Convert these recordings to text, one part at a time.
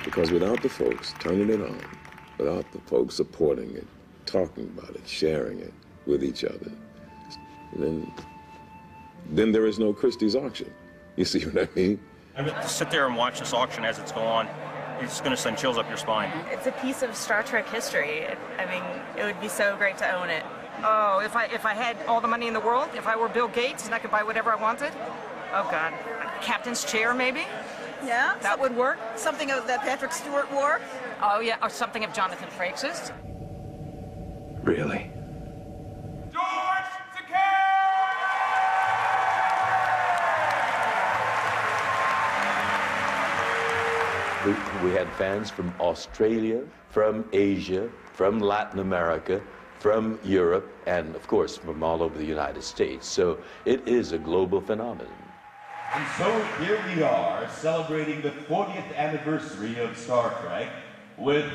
Because without the folks turning it on, without the folks supporting it, talking about it, sharing it with each other, then there is no Christie's auction. You see what I mean? I mean, to sit there and watch this auction as it's going on, it's going to send chills up your spine. It's a piece of Star Trek history. I mean, it would be so great to own it. Oh, if I had all the money in the world, if I were Bill Gates and I could buy whatever I wanted? Oh, God. A captain's chair, maybe? Yeah, that would work. Something that Patrick Stewart wore? Oh, yeah, or something of Jonathan Frakes's. Really? We had fans from Australia, from Asia, from Latin America, from Europe, and of course from all over the United States. So it is a global phenomenon. And so here we are celebrating the 40th anniversary of Star Trek with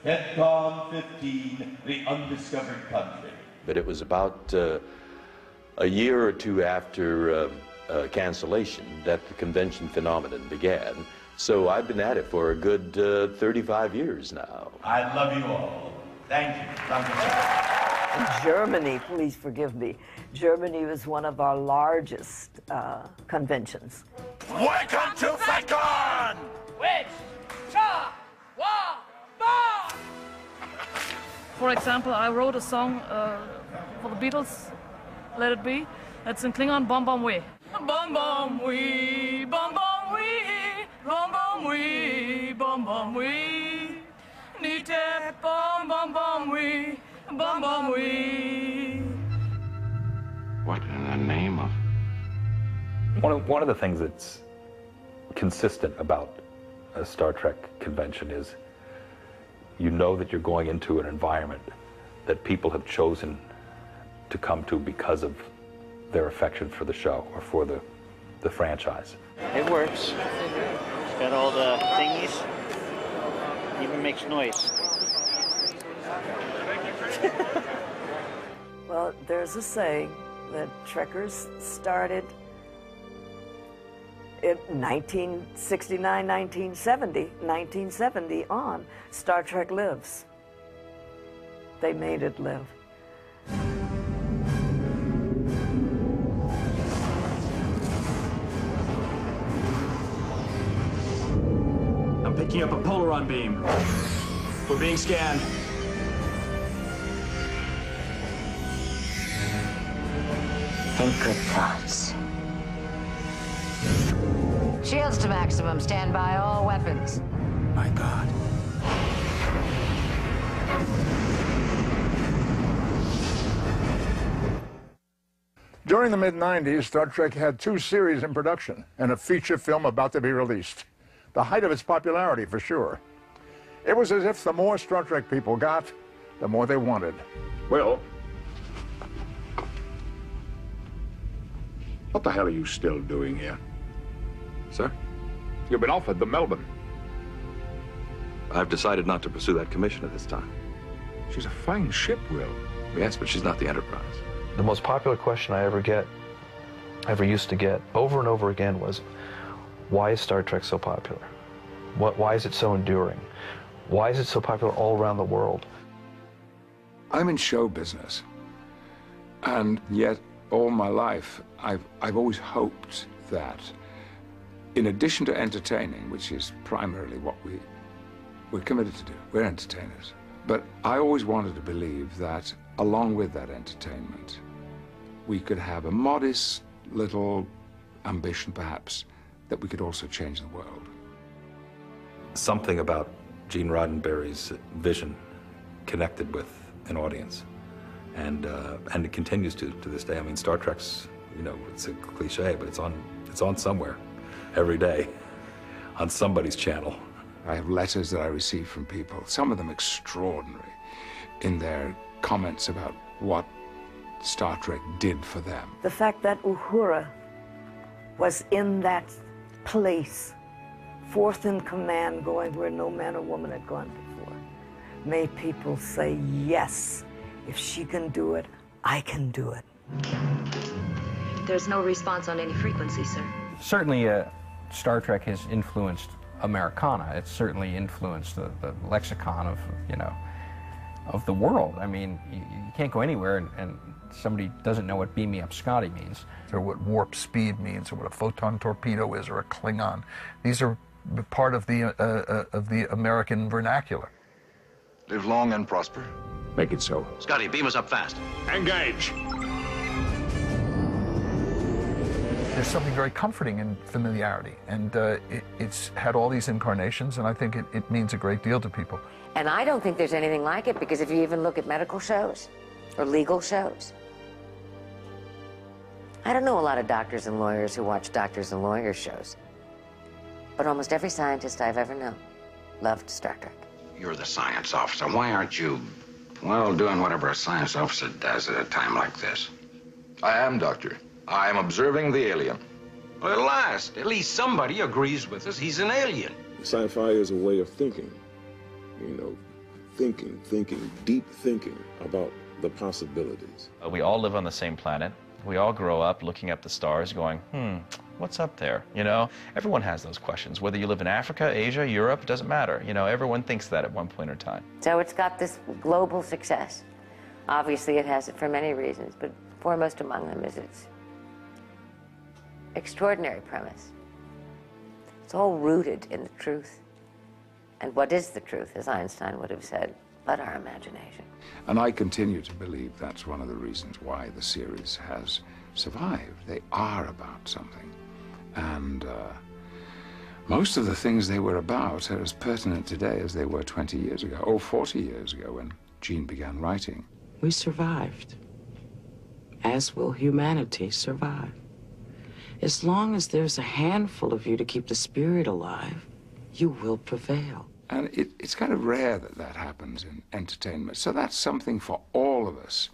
FedCon 15, the undiscovered country. But it was about a year or two after cancellation that the convention phenomenon began. So I've been at it for a good 35 years now. I love you all. Thank you. Germany, please forgive me. Germany was one of our largest conventions. Welcome to FedCon! For example, I wrote a song for the Beatles, Let It Be. That's in Klingon, Bom Bom Wee. Bom Bom Wee, Bom Bom Wee, Bom Bom Wee, Bom Bom Wee. Nite Bom Bom Bom Wee, Bom Bom Wee. What in the name of? One of the things that's consistent about a Star Trek convention is you know that you're going into an environment that people have chosen to come to because of their affection for the show or for the franchise. It works. It's got all the thingies. Even makes noise. Well, there's a saying that Trekkers started in 1969, 1970 on. Star Trek lives. They made it live. I'm picking up a Polaron beam. We're being scanned. Think good thoughts. Shields to maximum. Stand by all weapons. My God. During the mid-90s, Star Trek had 2 series in production and a feature film about to be released. The height of its popularity, for sure. It was as if the more Star Trek people got, the more they wanted. Well, what the hell are you still doing here? Sir? You've been offered the Melbourne. I've decided not to pursue that commission at this time. She's a fine ship, Will. Yes, but she's not the Enterprise. The most popular question I ever used to get over and over again was, why is Star Trek so popular? Why is it so enduring? Why is it so popular all around the world? I'm in show business, and yet all my life I've always hoped that in addition to entertaining, which is primarily what we're committed to do, we're entertainers, but I always wanted to believe that along with that entertainment, we could have a modest little ambition perhaps that we could also change the world. Something about Gene Roddenberry's vision connected with an audience, and it continues to this day. I mean, Star Trek's, you know, it's a cliche, but it's on somewhere every day on somebody's channel. I have letters that I receive from people, some of them extraordinary, in their comments about what Star Trek did for them. The fact that Uhura was in that place, fourth in command, going where no man or woman had gone before, made people say, yes, if she can do it, I can do it. There's no response on any frequency, sir. Certainly, Star Trek has influenced Americana. It's certainly influenced the lexicon of, you know, of the world. I mean, you can't go anywhere and somebody doesn't know what beam me up Scotty means. Or what warp speed means, or what a photon torpedo is, or a Klingon. These are part of the American vernacular. Live long and prosper. Make it so. Scotty, beam us up fast. Engage. There's something very comforting in familiarity, and it's had all these incarnations, and I think it means a great deal to people. And I don't think there's anything like it, because if you even look at medical shows or legal shows, I don't know a lot of doctors and lawyers who watch doctors and lawyers shows, but almost every scientist I've ever known loved Star Trek. You're the science officer. Why aren't you, well, doing whatever a science officer does at a time like this? I am, Doctor. I am observing the alien. Well, at least somebody agrees with us. He's an alien. Sci-fi is a way of thinking, you know, thinking, deep thinking about the possibilities. We all live on the same planet. We all grow up looking up the stars going, what's up there? You know, everyone has those questions. Whether you live in Africa, Asia, Europe, doesn't matter. You know, everyone thinks that at one point in time. So it's got this global success. Obviously it has it for many reasons, but foremost among them is its extraordinary premise. It's all rooted in the truth. And what is the truth, as Einstein would have said, but our imagination. And I continue to believe that's one of the reasons why the series has survived. They are about something. And most of the things they were about are as pertinent today as they were 20 years ago, or 40 years ago when Gene began writing. We survived, as will humanity survive. As long as there's a handful of you to keep the spirit alive, you will prevail. And it's kind of rare that that happens in entertainment. So that's something for all of us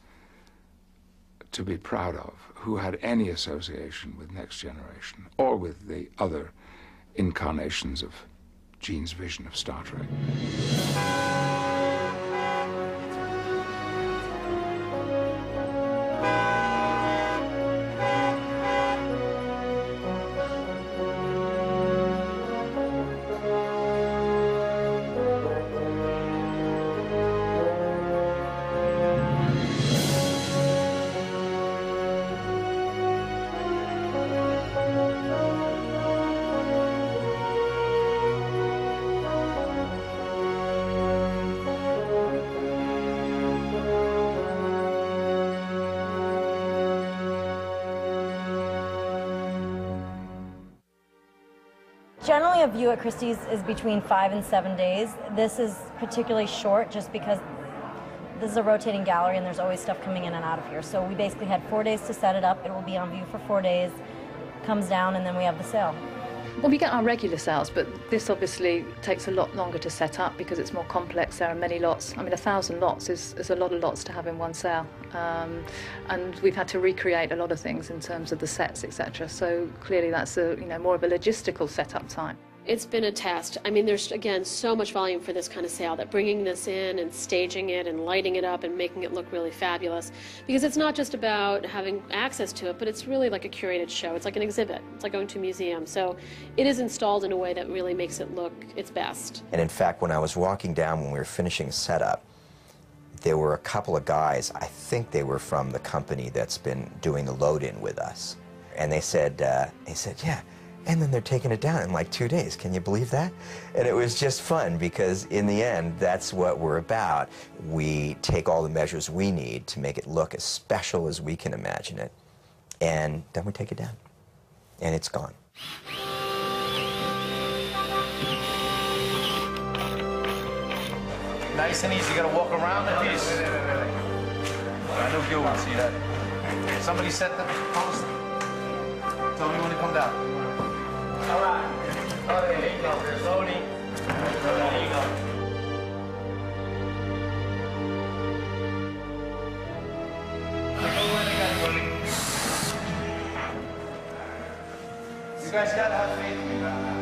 to be proud of, who had any association with Next Generation or with the other incarnations of Gene's vision of Star Trek. Generally, a view at Christie's is between 5 and 7 days. This is particularly short just because this is a rotating gallery and there's always stuff coming in and out of here. So we basically had 4 days to set it up. It will be on view for 4 days, comes down, and then we have the sale. Well, we get our regular sales, but this obviously takes a lot longer to set up because it's more complex. There are many lots. I mean, 1,000 lots is a lot of lots to have in one sale. And we've had to recreate a lot of things in terms of the sets, etc. So clearly that's more of a logistical setup time. It's been a test. I mean, there's, again, so much volume for this kind of sale that bringing this in and staging it and lighting it up and making it look really fabulous, because it's not just about having access to it, but it's really like a curated show. It's like an exhibit. It's like going to a museum. So it is installed in a way that really makes it look its best. And in fact, when I was walking down when we were finishing setup, there were a couple of guys, I think they were from the company that's been doing the load-in with us. And they said, yeah, and then they're taking it down in like 2 days. Can you believe that? And it was just fun because in the end, that's what we're about. We take all the measures we need to make it look as special as we can imagine it, and then we take it down, and it's gone. Nice and easy, you gotta walk around the piece. I know Gil wants to see that. Somebody set the post. Tell me when to come down. All right. Oh, there you go. There's loading. There you go. You guys gotta have faith in me.